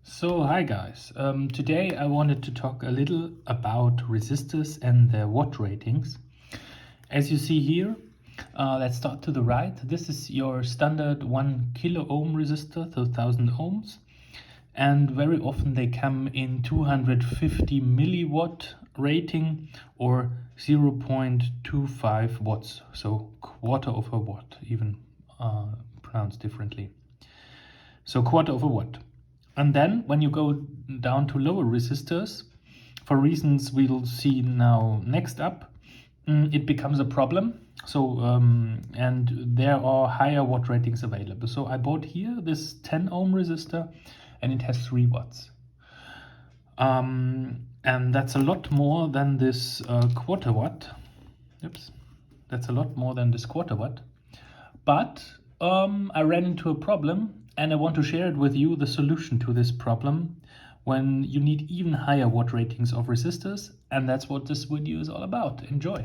So hi guys, today I wanted to talk a little about resistors and their watt ratings. As you see here, let's start to the right. This is your standard 1 kilo ohm resistor, so 1000 ohms. And very often they come in 250 milliwatt rating or 0.25 watts, so quarter of a watt, even pronounced differently. So quarter of a watt. And then when you go down to lower resistors, for reasons we'll see now next up, it becomes a problem. So and there are higher watt ratings available. So I bought here this 10 ohm resistor and it has 3 watts. And that's a lot more than this quarter watt. Oops, that's a lot more than this quarter watt. But I ran into a problem and I want to share it with you, the solution to this problem when you need even higher watt ratings of resistors, and that's what this video is all about. Enjoy.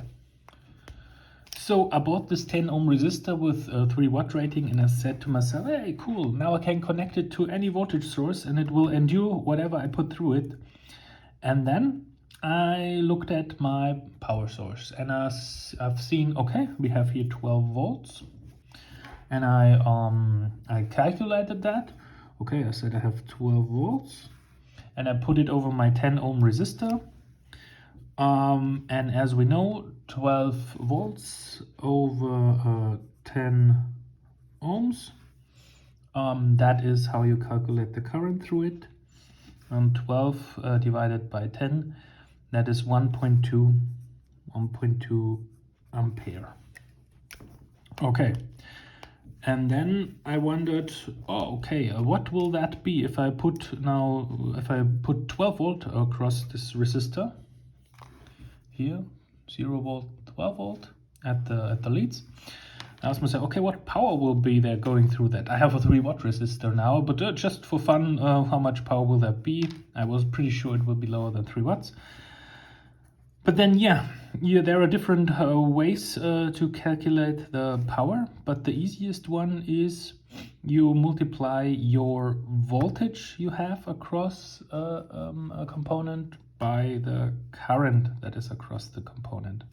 So I bought this 10 ohm resistor with a 3 watt rating and I said to myself, hey cool, now I can connect it to any voltage source and it will endure whatever I put through it. And then I looked at my power source and I've seen, okay, we have here 12 volts. And I calculated that. Okay, I said I have 12 volts and I put it over my 10 ohm resistor. And as we know, 12 volts over 10 ohms, that is how you calculate the current through it. 12 divided by 10, that is 1.2 ampere. Okay. And then I wondered, okay, what will that be if I put 12 volt across this resistor here, 0 volt, 12 volt at the leads. I asked myself, okay, what power will be there going through that? I have a 3 watt resistor now, but just for fun, how much power will that be? I was pretty sure it will be lower than 3 watts. But then, there are different ways to calculate the power, but the easiest one is you multiply your voltage you have across a component by the current that is across the component.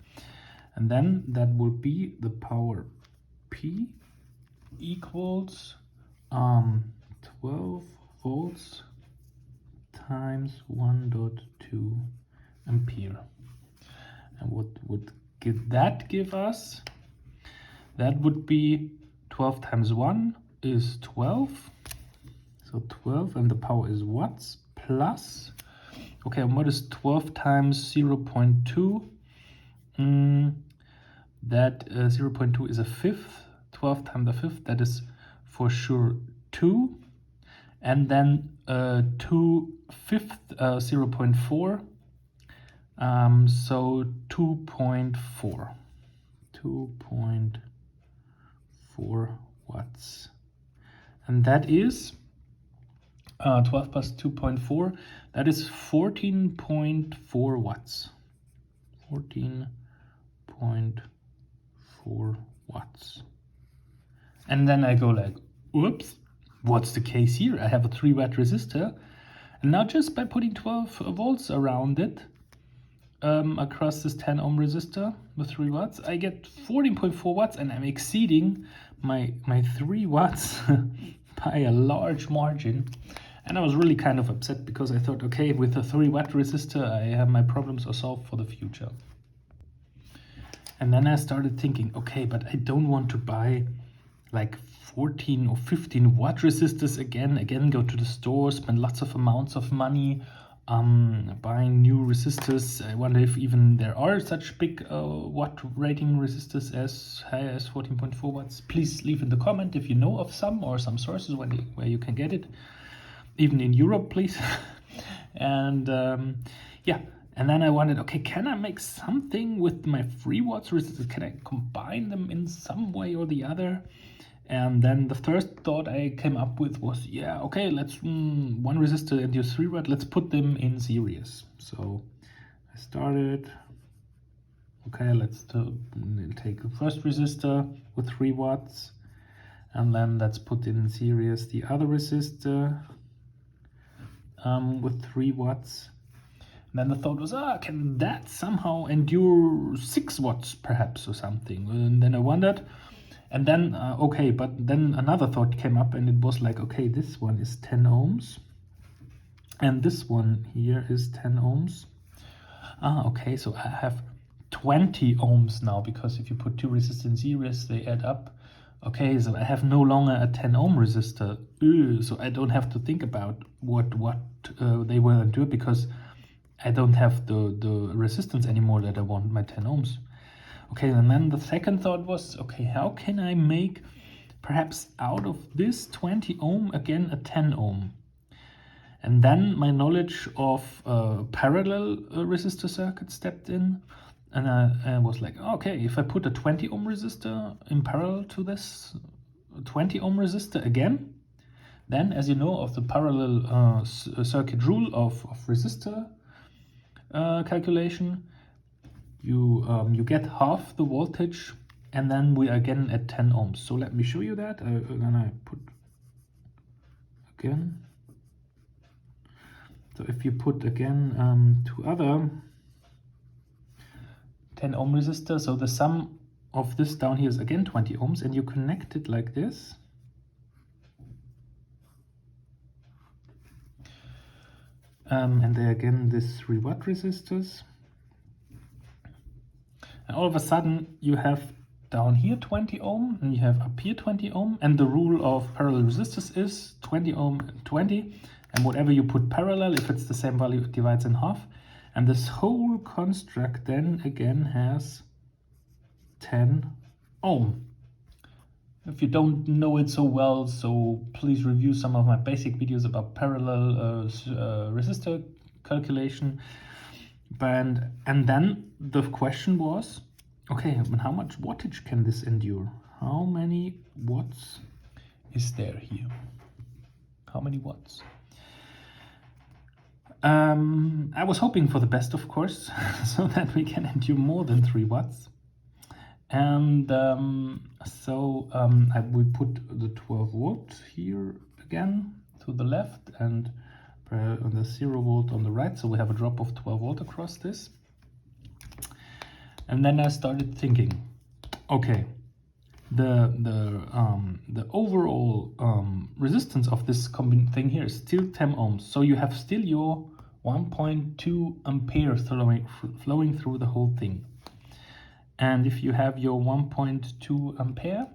And then that will be the power P equals 12 volts times 1.2 ampere. And what would that give us? That would be 12 times 1 is 12. So 12 and the power is watts plus, okay, and what is 12 times 0.2? That 0.2 is a fifth. 12 times a fifth, that is for sure 2. And then 2 fifth, 0.4. So 2.4 watts, and that is 12 plus 2.4, that is 14.4 watts. 14.4 watts. And then I go like, oops, what's the case here? I have a 3 watt resistor, and now just by putting 12 volts around it, across this 10 ohm resistor with 3 watts, I get 14.4 watts and I'm exceeding my 3 watts by a large margin. And I was really kind of upset because I thought, okay, with a 3 watt resistor, I have my problems are solved for the future. And then I started thinking, okay, but I don't want to buy like 14 or 15 watt resistors again, go to the store, spend lots of amounts of money, buying new resistors. I wonder if even there are such big watt rating resistors as high as 14.4 watts. Please leave in the comment if you know of some or some sources where you can get it, even in Europe, please. And and then I wondered, okay, can I make something with my 3 watts resistors? Can I combine them in some way or the other? And then the first thought I came up with was, yeah, okay, let's one resistor and your 3 watt, let's put them in series. So I started, okay, let's take the first resistor with 3 watts, and then let's put in series the other resistor with 3 watts. And then the thought was, can that somehow endure 6 watts perhaps or something? And then I wondered, and then, okay, but then another thought came up, and it was like, okay, this one is 10 ohms. And this one here is 10 ohms. Okay, so I have 20 ohms now, because if you put 2 resistors in series, they add up. Okay, so I have no longer a 10 ohm resistor. So I don't have to think about what they will endure, because I don't have the resistance anymore that I want my 10 ohms. Okay, and then the second thought was, okay, how can I make perhaps out of this 20 ohm again a 10 ohm? And then my knowledge of parallel resistor circuit stepped in, and I was like, okay, if I put a 20 ohm resistor in parallel to this 20 ohm resistor again, then, as you know, of the parallel circuit rule of resistor calculation, you get half the voltage, and then we are again at 10 ohms. So let me show you that. Then I put again. So if you put again 2 other 10 ohm resistors, so the sum of this down here is again 20 ohms, and you connect it like this. And they again this 3 watt resistors. And all of a sudden you have down here 20 ohm, and you have up here 20 ohm, and the rule of parallel resistors is 20 ohm and 20, and whatever you put parallel, if it's the same value, it divides in half. And this whole construct then again has 10 ohm. If you don't know it so well, so please review some of my basic videos about parallel resistor calculation. And then the question was, okay, but how much wattage can this endure? How many watts is there here? How many watts? I was hoping for the best, of course, so that we can endure more than 3 watts. And we put the 12 volt here again to the left, and the 0 volt on the right, so we have a drop of 12 volt across this. And then I started thinking, okay, the overall resistance of this thing here is still 10 ohms, so you have still your 1.2 ampere flowing through the whole thing. And if you have your 1.2 ampere,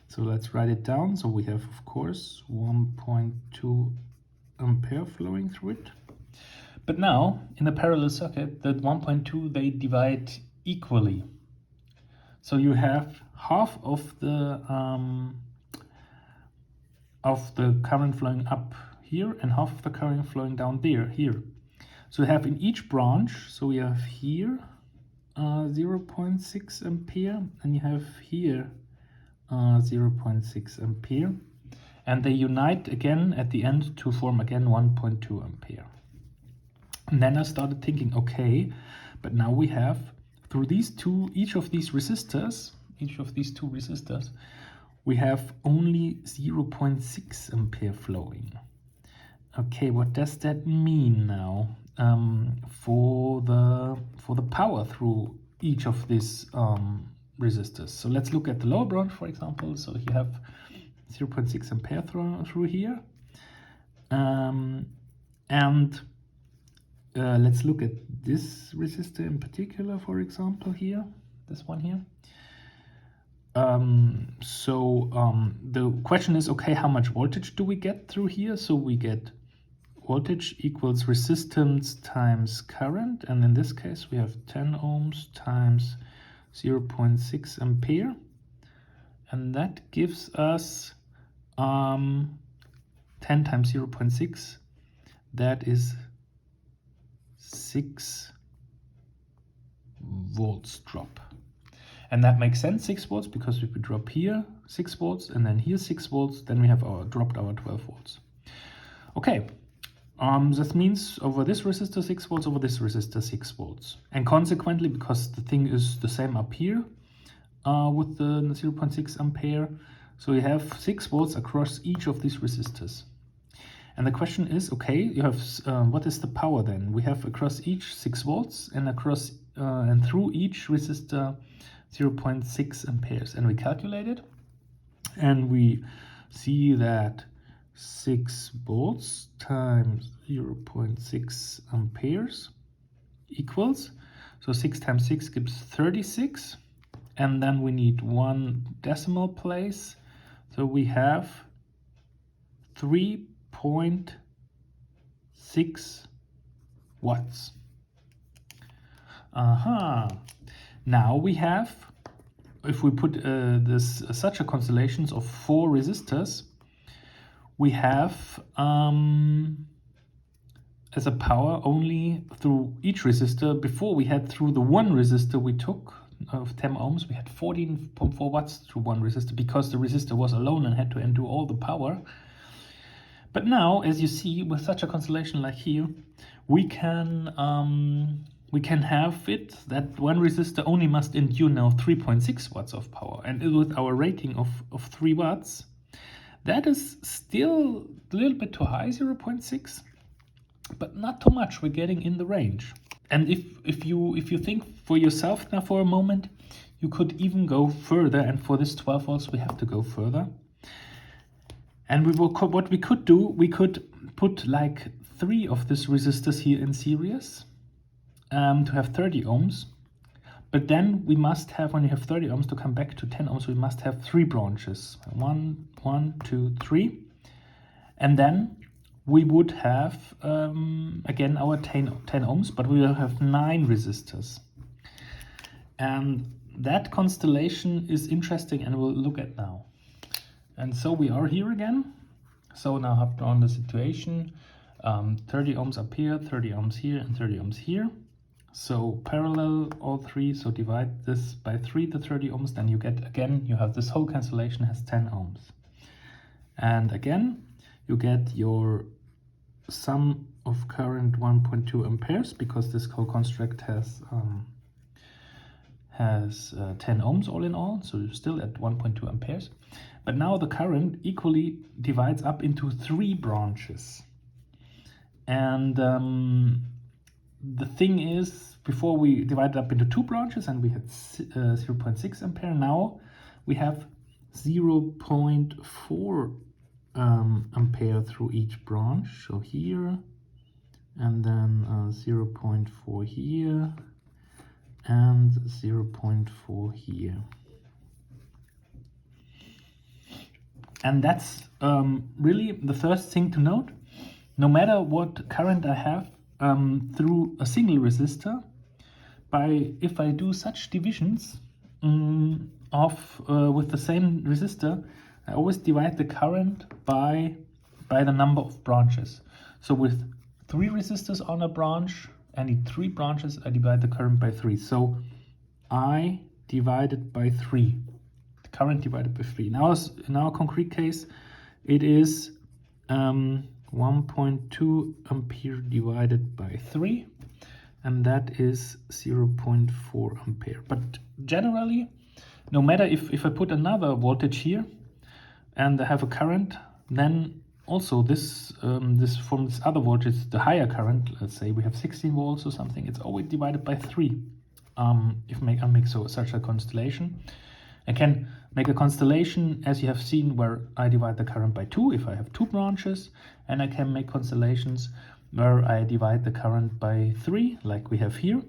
so let's write it down. So we have, of course, 1.2 ampere flowing through it. But now, in a parallel circuit, that 1.2, they divide equally. So you have half of the current flowing up here, and half of the current flowing down here. So we have in each branch, so we have here 0.6 ampere, and you have here 0.6 ampere, and they unite again at the end to form again 1.2 ampere. And then I started thinking, okay, but now we have through these two, each of these two resistors, we have only 0.6 ampere flowing. Okay, what does that mean now for the power through each of these resistors? So let's look at the lower branch, for example. So you have 0.6 ampere through here, let's look at this resistor in particular, for example, here, this one here. The question is, okay, how much voltage do we get through here? So we get voltage equals resistance times current, and in this case we have 10 ohms times 0.6 ampere, and that gives us 10 times 0.6, that is 6 volts drop. And that makes sense, 6 volts, because if we drop here 6 volts and then here 6 volts, then we have dropped our 12 volts. Okay, that means over this resistor 6 volts, over this resistor 6 volts. And consequently, because the thing is the same up here with the 0.6 ampere, so we have 6 volts across each of these resistors. And the question is, okay, you have what is the power then? We have across each 6 volts and across and through each resistor 0.6 amperes. And we calculate it, and we see that 6 volts times 0.6 amperes equals, so 6 times 6 gives 36, and then we need 1 decimal place, so we have 3.6 watts. Now we have, if we put such a constellations of 4 resistors, we have as a power only through each resistor. Before we had through the one resistor we took of 10 ohms, we had 14.4 watts through one resistor because the resistor was alone and had to endure all the power. But now, as you see, with such a constellation like here, we can have it that one resistor only must endure now 3.6 watts of power. And with our rating of 3 watts, that is still a little bit too high, 0.6, but not too much. We're getting in the range. And if you think for yourself now for a moment, you could even go further. And for this 12 volts, we have to go further. And what we could do, we could put like 3 of these resistors here in series to have 30 ohms. But then we must have, when you have 30 ohms, to come back to 10 ohms, we must have 3 branches. 1, 2, 3. And then we would have, again, our 10 ohms, but we will have 9 resistors. And that constellation is interesting, and we'll look at now. And so we are here again. So now I've drawn the situation. 30 ohms up here, 30 ohms here, and 30 ohms here. So parallel all 3, so divide this by 3, the 30 ohms, then you get, again, you have this whole constellation has 10 ohms. And again, you get your sum of current 1.2 amperes, because this whole construct has 10 ohms all in all, so you're still at 1.2 amperes. But now the current equally divides up into 3 branches. And the thing is, before we divided up into 2 branches and we had 0.6 ampere, now we have 0.4 ampere through each branch. So here, and then 0.4 here, and 0.4 here. And that's really the first thing to note. No matter what current I have through a single resistor, if I do such divisions with the same resistor, I always divide the current by the number of branches. So with 3 resistors on a branch, I need 3 branches, I divide the current by 3. So I divided by 3. The current divided by 3. Now, in our concrete case, it is 1.2 ampere divided by 3, and that is 0.4 ampere. But generally, no matter if I put another voltage here and I have a current, then also this from this other voltage, the higher current, let's say we have 16 volts or something, it's always divided by 3. If I make such a constellation, I can make a constellation, as you have seen, where I divide the current by 2 if I have 2 branches, and I can make constellations where I divide the current by 3, like we have here.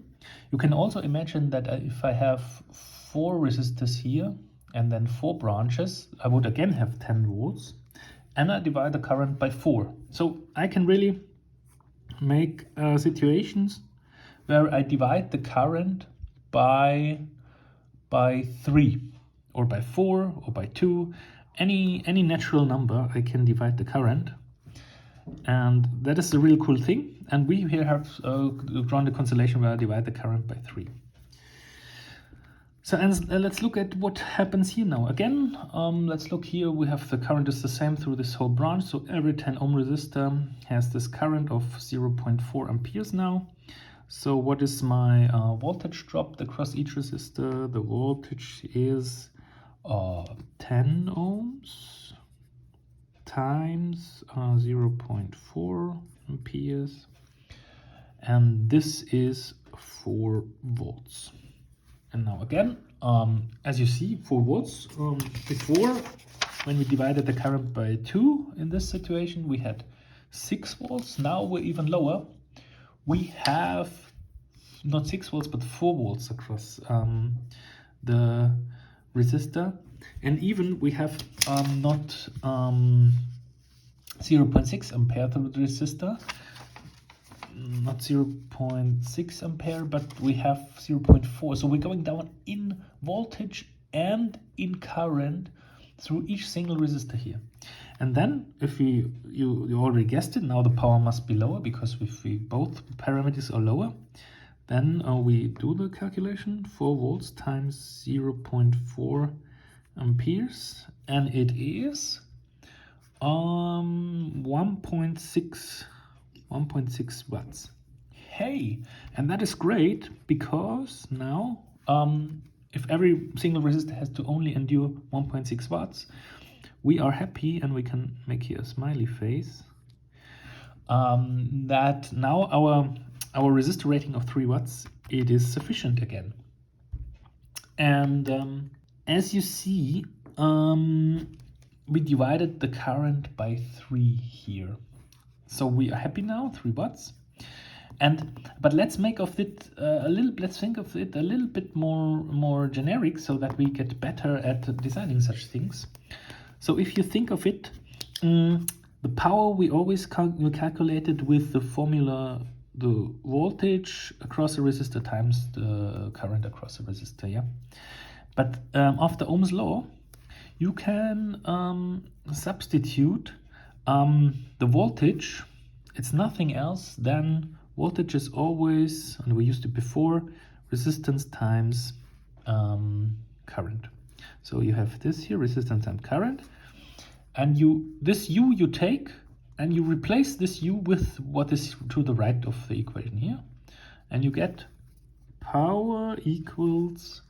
You can also imagine that if I have 4 resistors here and then 4 branches, I would again have 10 volts, and I divide the current by 4. So I can really make situations where I divide the current by 3 or by 4 or by 2, any natural number I can divide the current, and that is a real cool thing. And we here have drawn the constellation where I divide the current by 3. So and let's look at what happens here now. Again, let's look here. We have the current is the same through this whole branch. So every 10 ohm resistor has this current of 0.4 amperes now. So what is my voltage drop across each resistor? The voltage is 10 ohms times 0.4 amperes, and this is 4 volts. And now again, as you see, 4 volts. Before, when we divided the current by 2 in this situation, we had 6 volts. Now we're even lower. We have not 6 volts, but 4 volts across the resistor. And even we have not 0.6 ampere through the resistor, not 0.6 ampere, but we have 0.4. So we're going down in voltage and in current through each single resistor here. And then if you already guessed it, now the power must be lower, because if we both parameters are lower, then we do the calculation. 4 volts times 0.4 amperes, and it is 1.6 watts. Hey, and that is great, because now if every single resistor has to only endure 1.6 watts, we are happy, and we can make here a smiley face, that now our resistor rating of 3 watts, it is sufficient again. And as you see, we divided the current by 3 here. So we are happy now, 3 watts. But let's make of it let's think of it a little bit more generic, so that we get better at designing such things. So if you think of it, the power we always calculated with the formula, the voltage across a resistor times the current across a resistor, yeah. But after Ohm's law, you can substitute the voltage. It's nothing else than voltage is always, and we used it before, resistance times current. So you have this here, resistance times current, and this U you take and you replace this U with what is to the right of the equation here, and you get power equals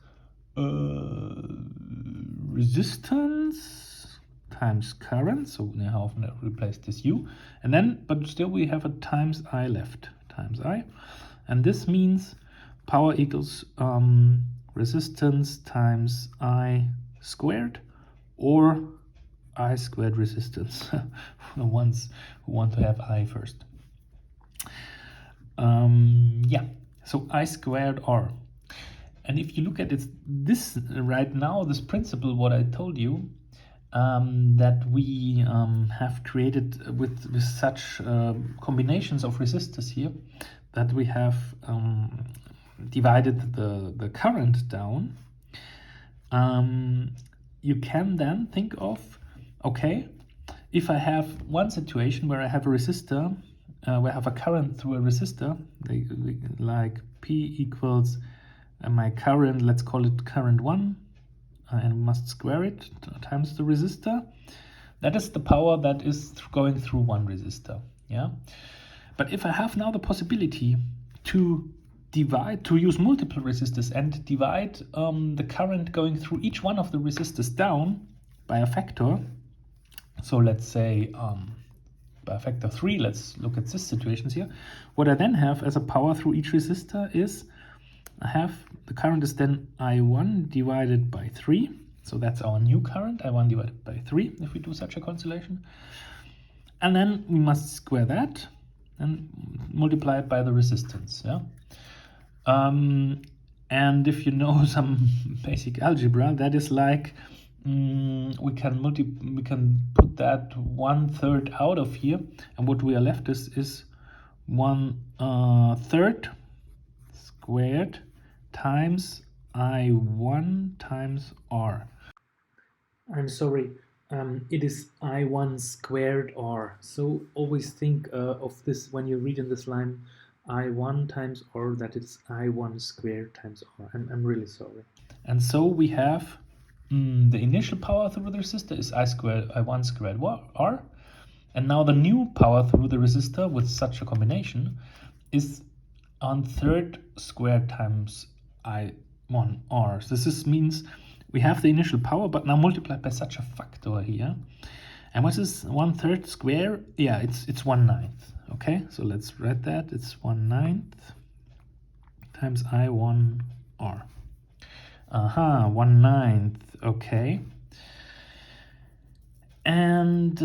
resistance times current. So now I've replaced this U, and then, but still we have a times I left, times I, and this means power equals resistance times I squared, or I squared resistance for the ones who want to have I first. Yeah, so I squared R. And if you look at it, this right now, this principle, what I told you, that we have created with such combinations of resistors here, that we have divided the current down, you can then think of, okay, if I have one situation where I have a resistor, where I have a current through a resistor, like P equals my current, let's call it current 1, and we must square it times the resistor. That is the power that is going through one resistor, yeah. But if I have now the possibility to use multiple resistors and divide the current going through each one of the resistors down by a factor, so let's say by a factor 3, let's look at this situations here. What I then have as a power through each resistor is, I have the current is then I1 divided by 3. So that's our new current, I1 divided by 3, if we do such a constellation. And then we must square that and multiply it by the resistance, yeah. And if you know some basic algebra, that is like we can put that 1/3 out of here, and what we are left is 1/3 squared times I1 times R. I'm sorry, it is I1 squared R. So always think of this when you read in this line I1 times R, that it's I1 squared times R. I'm really sorry. And so we have the initial power through the resistor is I1 squared R. And now the new power through the resistor with such a combination is 1/3 squared times I1 R. So this means we have the initial power, but now multiplied by such a factor here. And what is 1/3 square? Yeah, it's 1/9. Okay, so let's write that. It's 1/9 times I1R. 1/9. Okay. And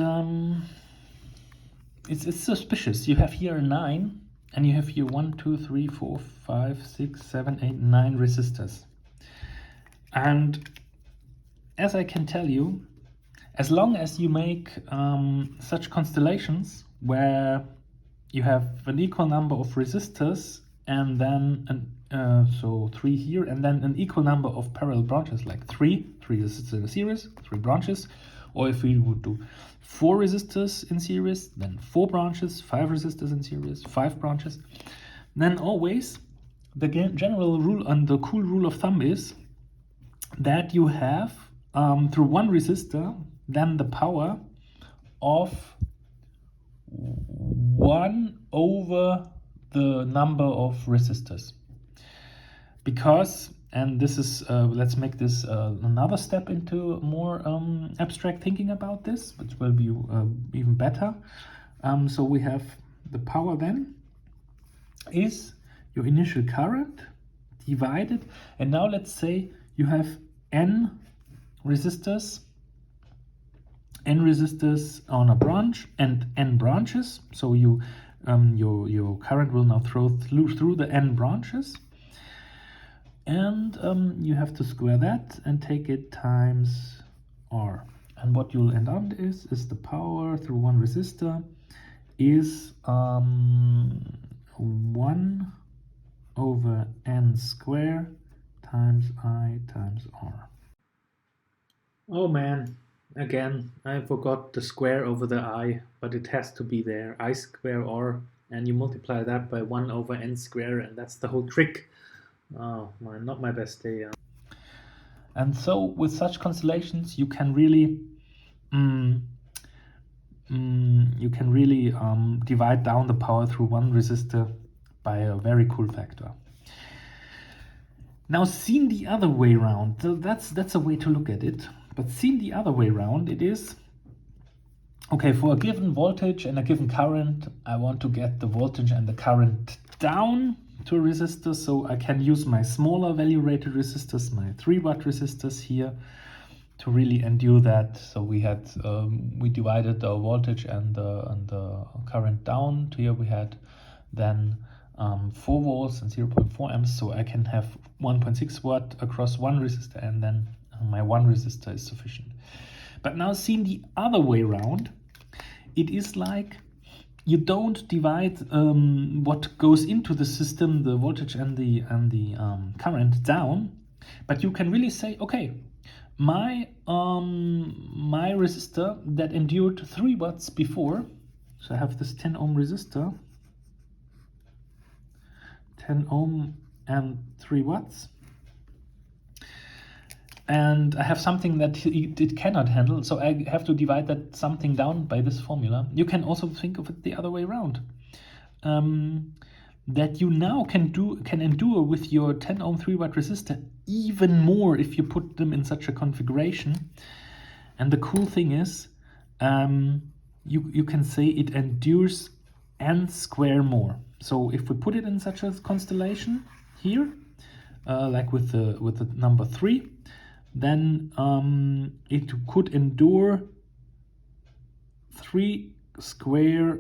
it's suspicious. You have here a 9, and you have here 1, 2, 3, 4, 5, 6, 7, 8, 9 resistors. And as I can tell you, as long as you make such constellations where you have an equal number of resistors and then so 3 here, and then an equal number of parallel branches, like 3 resistors in a series, 3 branches, or if we would do 4 resistors in series, then 4 branches, 5 resistors in series, 5 branches, then always the general rule and the cool rule of thumb is that you have through one resistor then the power of 1 over the number of resistors. Because, and this is, let's make this another step into more abstract thinking about this, which will be even better. So we have the power then is your initial current divided, and now let's say you have n resistors on a branch and n branches. So you your current will now flow through the n branches, and you have to square that and take it times R. And what you'll end up is the power through one resistor is 1 over n square times I times R. Oh man, again, I forgot the square over the I, but it has to be there. I square R, and you multiply that by 1 over n square, and that's the whole trick. Oh, not my best day. And so with such constellations, you can really divide down the power through one resistor by a very cool factor. Now, seen the other way around, so that's a way to look at it. But seen the other way around, it is, okay, for a given voltage and a given current, I want to get the voltage and the current down to a resistor, so I can use my smaller value rated resistors, my 3 watt resistors here, to really endure that. So we had we divided the voltage and the current down to here. We had then 4 volts and 0.4 amps, so I can have 1.6 watt across one resistor, and then my one resistor is sufficient. But now seen the other way around, it is like you don't divide what goes into the system, the voltage and the current down, but you can really say, okay, my resistor that endured 3 watts before, so I have this 10 ohm resistor, 10 ohm and 3 watts, and I have something that it cannot handle, so I have to divide that something down by this formula. You can also think of it the other way around, that you now can endure with your 10 ohm 3 watt resistor even more if you put them in such a configuration. And the cool thing is, you can say it endures n square more. So if we put it in such a constellation here, like with the number 3, then it could endure 3 square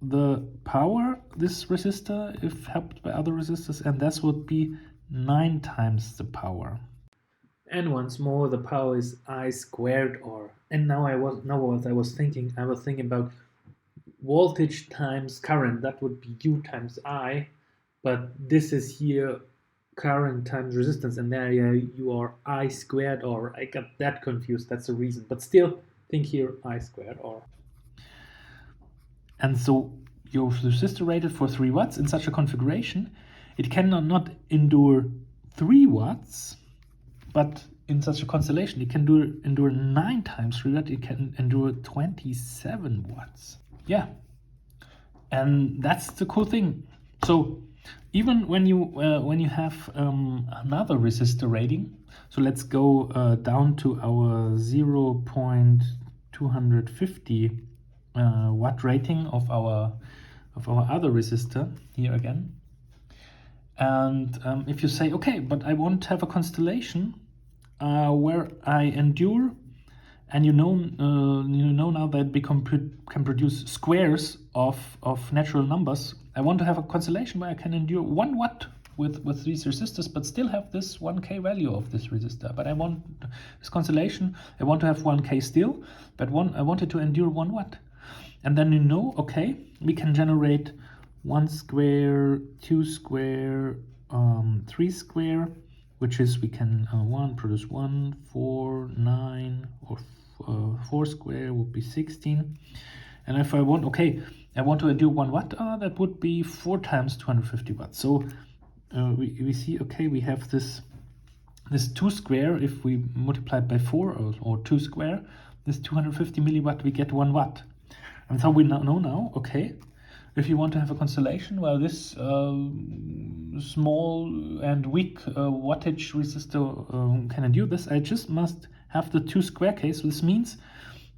the power, this resistor, if helped by other resistors, and that would be 9 times the power. And once more, the power is I squared R. And now I was thinking about voltage times current. That would be U times I, but this is here current times resistance, and there you are I squared R. I got that confused, that's the reason. But still, think here I squared R. And so your resistor rated for 3 watts in such a configuration, it cannot not endure 3 watts, but in such a constellation, it can endure 9 times 3 watts, it can endure 27 watts. Yeah, and that's the cool thing. So even when you have another resistor rating, so let's go down to our 0.2 250 watt rating of our other resistor here again. And if you say, okay, but I want to have a constellation where I endure, and you know now that we can produce squares of natural numbers. I want to have a constellation where I can endure 1 watt with these resistors, but still have this 1K value of this resistor. But I want this constellation, I want to have 1K still, but I want it to endure 1 watt. And then okay, we can generate 1 square, 2 square, 3 square, which is we can produce 1, 4, 9, or 4 square would be 16. And if I want, okay, I want to endure 1 watt, that would be 4 times 250 watts. So we see, okay, we have this 2 square. If we multiply it by 4 or 2 square, this 250 milliwatt, we get 1 watt. And so we know now, okay, if you want to have a constellation where this small and weak wattage resistor can endure this, I just must have the 2 square case. So this means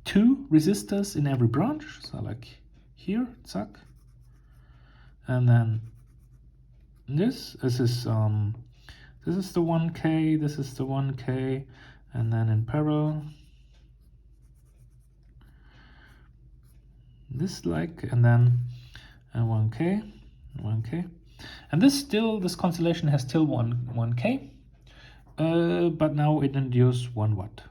2 resistors in every branch. So like here, zack. And then this is the 1K, this is the 1K, and then in parallel this and then 1K, and this constellation has still 1K, but now it endures 1 watt,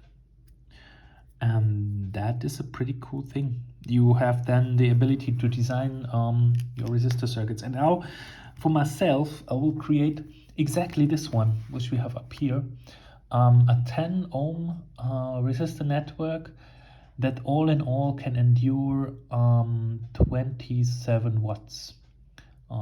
and that is a pretty cool thing. You have then the ability to design your resistor circuits. And now for myself, I will create exactly this one, which we have up here, a 10 ohm resistor network that all in all can endure 27 watts.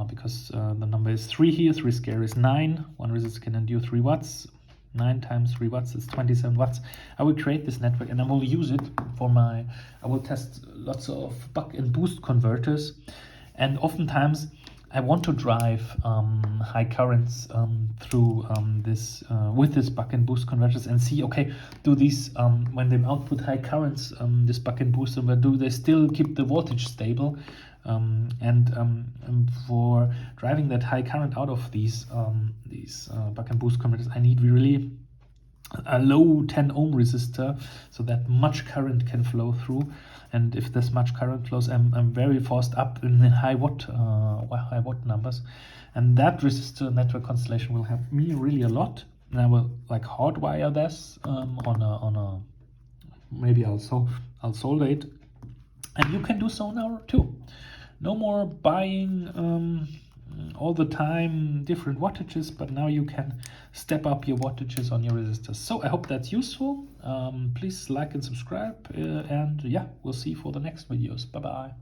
Because the number is 3 here, 3 square is 9. One resistor can endure 3 watts. 9 times 3 watts is 27 watts. I will create this network and I will use it for I will test lots of buck and boost converters. And oftentimes I want to drive high currents through with this buck and boost converters and see, okay, do these when they output high currents, this buck and boost, do they still keep the voltage stable? And for driving that high current out of these buck and boost converters, I need really a low 10 ohm resistor so that much current can flow through. And if this much current flows, I'm very forced up in the high watt numbers. And that resistor network constellation will help me really a lot. And I will like hardwire this on a maybe I'll solder it. And you can do so now too. No more buying all the time different wattages, but now you can step up your wattages on your resistors. So I hope that's useful. Please like and subscribe, and yeah, we'll see you for the next videos. Bye bye.